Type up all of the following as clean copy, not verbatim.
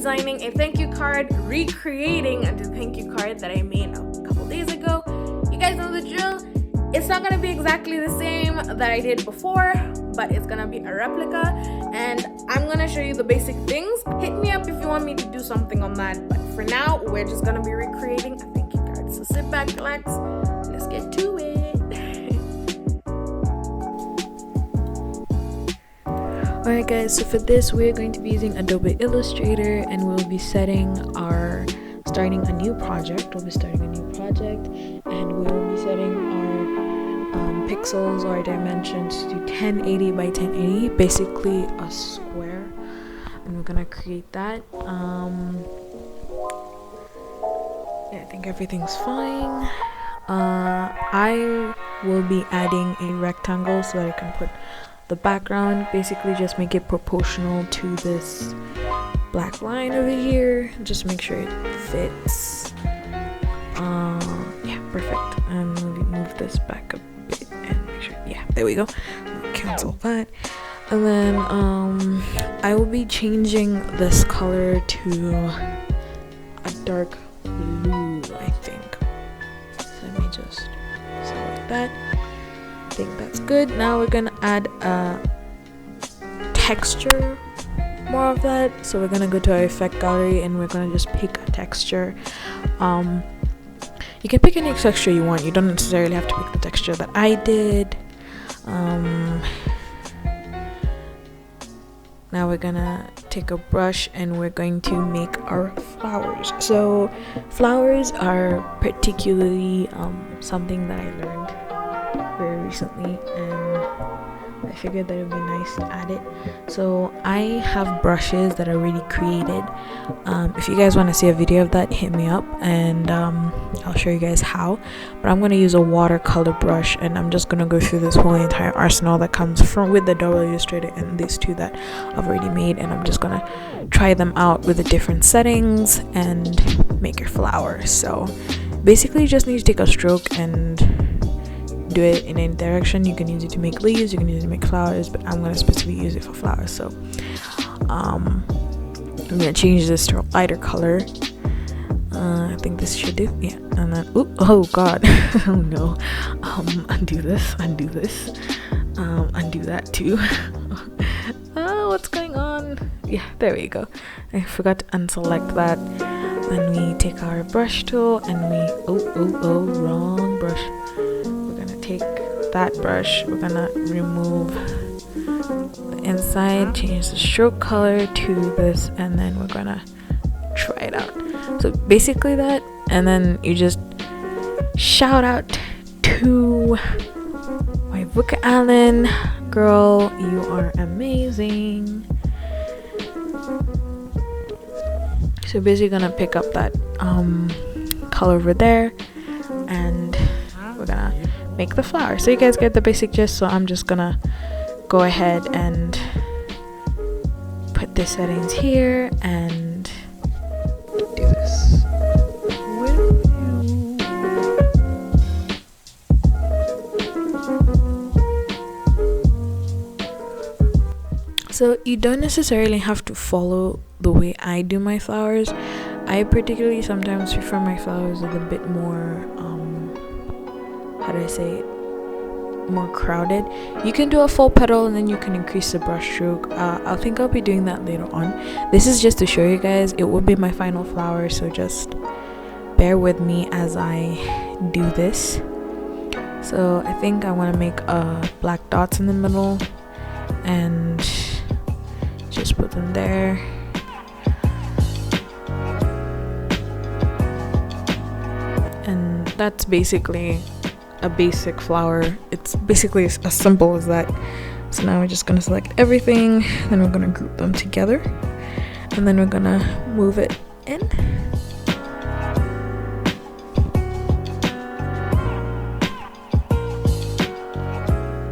designing a thank you card, recreating the thank you card that I made a couple days ago. You guys know the drill. It's not gonna be exactly the same that I did before, but it's gonna be a replica, and I'm gonna show you the basic things. Hit me up if you want me to do something on that, but for now, we're just gonna be recreating a thank you card. So sit back, relax, let's get to it. Alright guys, so for this we're going to be using Adobe Illustrator, and we'll be starting a new project. We'll be starting a new project, and we'll be setting our pixels or dimensions to 1080 by 1080, basically a square, and we're gonna create that. Yeah, I think everything's fine. I will be adding a rectangle so that I can put the background, basically just make it proportional to this black line over here, just make sure it fits. Yeah, perfect. And move this back a bit and make sure, yeah, there we go. I'll cancel that. And then I will be changing this color to a dark blue, I think. So let me just select that. I think that's good. Now we're gonna add a texture, more of that. So we're gonna go to our effect gallery and we're gonna just pick a texture. You can pick any texture you want. You don't necessarily have to pick the texture that I did. Now we're gonna take a brush and we're going to make our flowers. So flowers are particularly something that I learned very recently, and I figured that it would be nice to add it. So I have brushes that are already created. If you guys want to see a video of that, hit me up and I'll show you guys how. But I'm going to use a watercolor brush, and I'm just going to go through this whole entire arsenal that comes from with the Adobe Illustrator and these two that I've already made, and I'm just going to try them out with the different settings and make your flowers. So basically you just need to take a stroke and do it in any direction. You can use it to make leaves, you can use it to make flowers, but I'm going to specifically use it for flowers. So I'm going to change this to a lighter color. I think this should do, yeah. And then oh god, oh no, undo this, undo that too. Oh, what's going on? Yeah, there we go. I forgot to unselect that. Then we take our brush tool and we wrong brush. Take that brush, we're gonna remove the inside, change the stroke color to this, and then we're gonna try it out. So basically that, and then you just shout out to my Book Allen girl, you are amazing. So basically gonna pick up that color over there, and we're gonna make the flower. So you guys get the basic gist. So I'm just gonna go ahead and put the settings here and do this with you. So you don't necessarily have to follow the way I do my flowers. I particularly sometimes prefer my flowers with a bit more how do I say it, more crowded. You can do a full petal and then you can increase the brush stroke. I think I'll be doing that later on. This is just to show you guys. It will be my final flower, so just bear with me as I do this. So I think I want to make black dots in the middle and just put them there. And that's basically a basic flower. It's basically as simple as that. So now we're just gonna select everything, then we're gonna group them together, and then we're gonna move it in.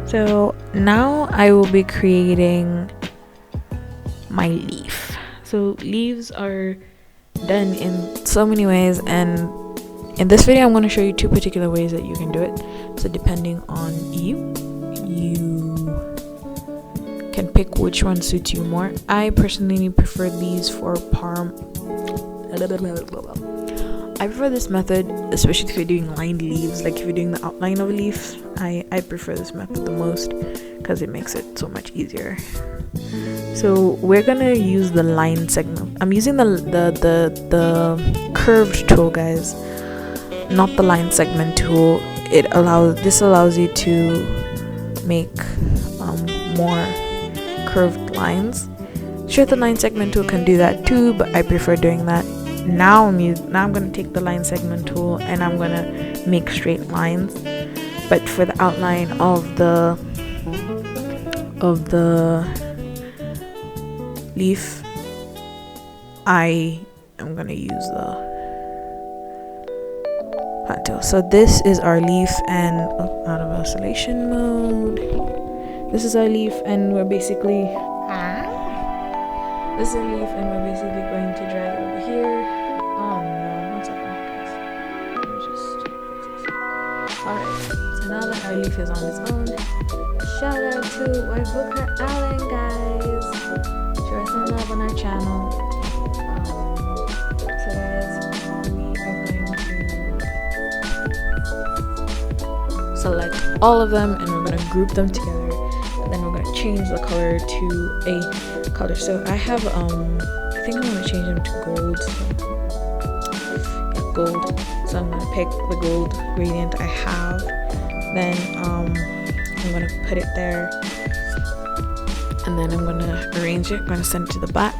So now I will be creating my leaf. So leaves are done in so many ways, and in this video I'm going to show you two particular ways that you can do it. So depending on you can pick which one suits you more. I personally prefer these for palm. I prefer this method, especially if you're doing lined leaves, like if you're doing the outline of a leaf. I prefer this method the most because it makes it so much easier. So we're gonna use the line segment. I'm using the curved tool, guys, not the line segment tool. This allows you to make more curved lines. Sure, the line segment tool can do that too, but I prefer doing that. Now I'm gonna take the line segment tool and I'm gonna make straight lines. But for the outline of the leaf, I am gonna use the flat tool. So this is our leaf, and out of oscillation mode. This is our leaf, and we're basically going to drag it over here. Oh no, what's up, guys? Let me just fix this. Alright, so now that our leaf is on its own, shout out to Waifuka Allen, guys. Show us some love on our channel. So guys, we are going to select all of them and we're going to group them together, and then we're going to change the color to a color. So I have I think I'm going to change them to gold. Yeah, gold. So I'm going to pick the gold gradient I have, then I'm going to put it there, and then I'm going to arrange it. I'm going to send it to the back.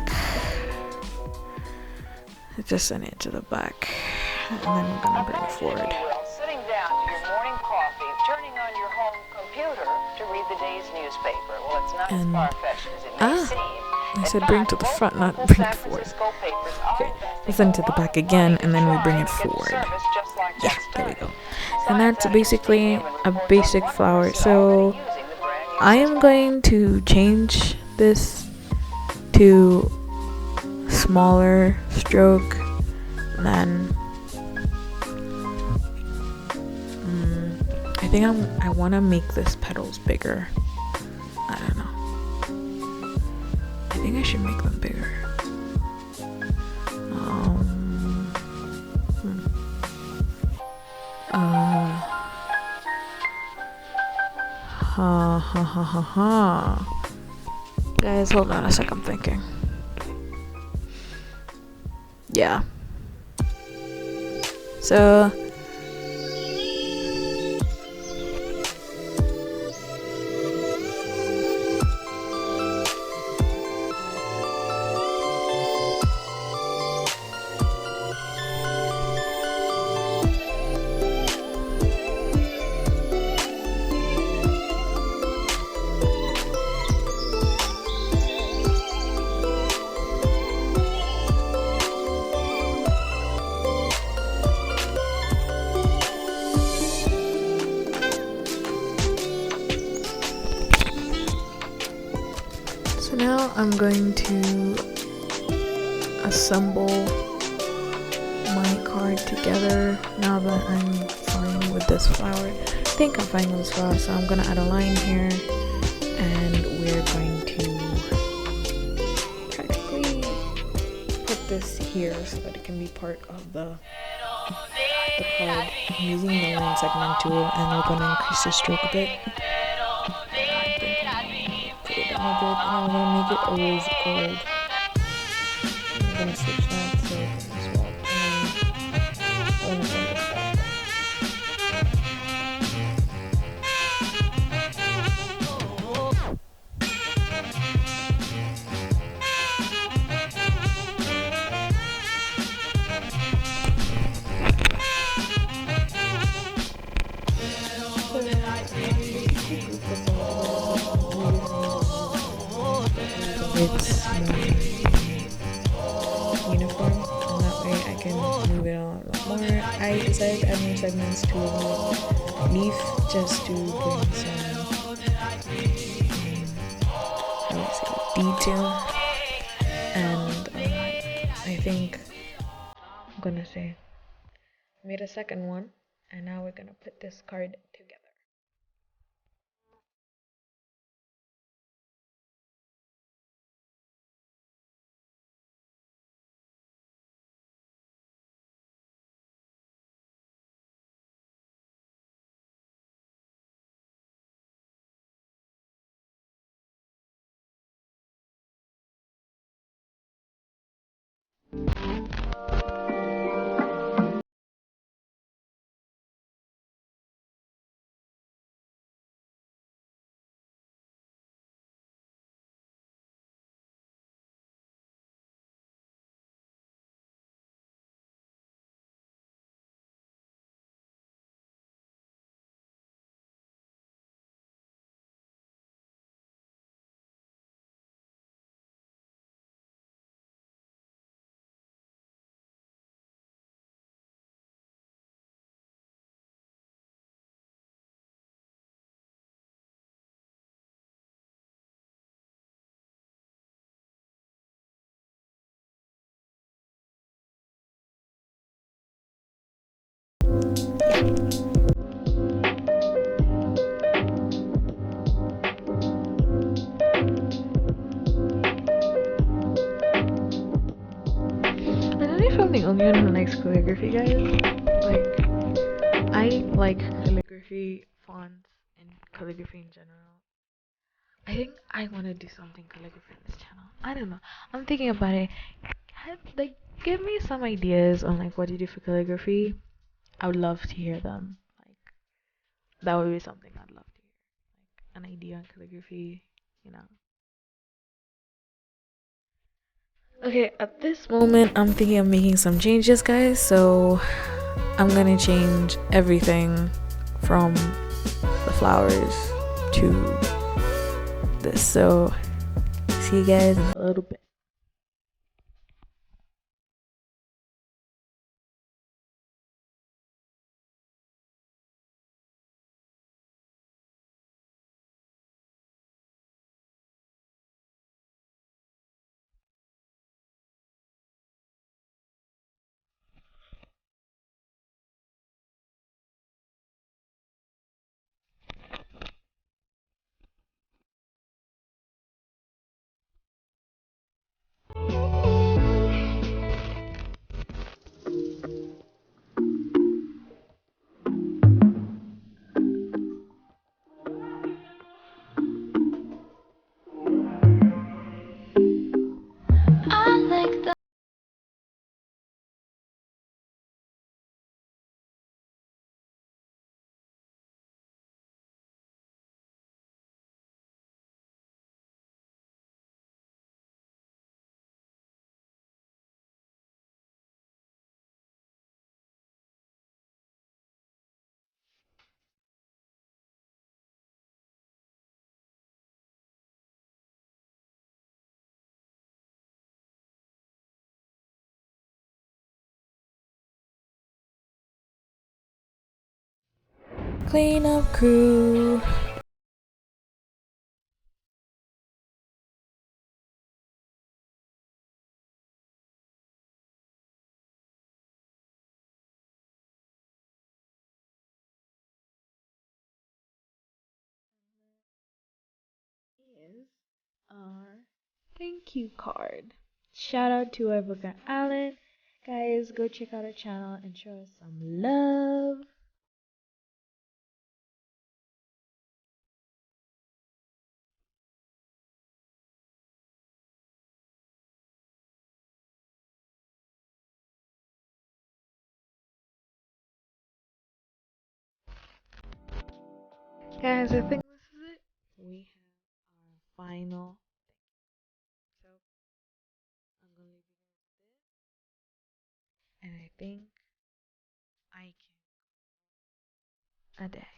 Just send it to the back, and then we're going to bring it forward. Sitting down to your morning coffee, turning on your home computer to read the day's newspaper. Well, it's not as far-fetched as it may seem. I said bring to the front, not bring it forward. Okay, we send it to the back again, and then we bring it forward. Yeah, there we go. And that's basically a basic flower. So I am going to change this to smaller stroke, and then I think I want to make this petals bigger. I don't know. I think I should make them bigger. Guys, hold on a sec, I'm thinking. Yeah. So now I'm going to assemble my card together now that I'm fine with this flower. I think I'm fine with this flower, so I'm gonna add a line here, and we're going to practically put this here so that it can be part of the card. I'm using the line segment tool, and we're gonna increase the stroke a bit. And I'm gonna make it a rose gold. I'm gonna switch that to swap, and then it's more uniform, and that way I can move it on a lot more. I decided to add more segments to the leaf just to bring some detail, and I think I'm gonna say I made a second one, and now we're gonna put this card together. if I'm the only one who likes calligraphy, guys? Like, I like calligraphy, fonts, and calligraphy in general. I think I want to do something calligraphy on this channel. I don't know. I'm thinking about it. Like, give me some ideas on like what you do for calligraphy. I would love to hear them. Like, that would be something I'd love to hear. Like, an idea on calligraphy, you know. Okay, at this moment, I'm thinking of making some changes, guys. So I'm gonna change everything from the flowers to this. So see you guys in a little bit. Cleanup crew. Is our thank you card. Shout out to our booker Alan. Guys, go check out our channel and show us some love. Guys, I think this is it. We have our final. So I'm gonna leave you guys with this. And I think I can a day.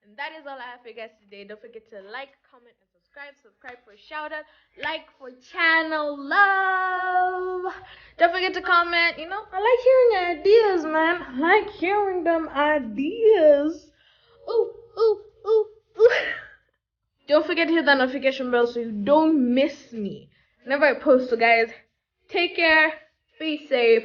And that is all I have for you guys today. Don't forget to like, comment, and subscribe. Subscribe for a shout out. Like for channel love. Don't forget to comment. You know, I like hearing ideas, man. I like hearing them ideas. Ooh, ooh, ooh, ooh. Don't forget to hit that notification bell so you don't miss me whenever I post. So, guys, take care. Be safe.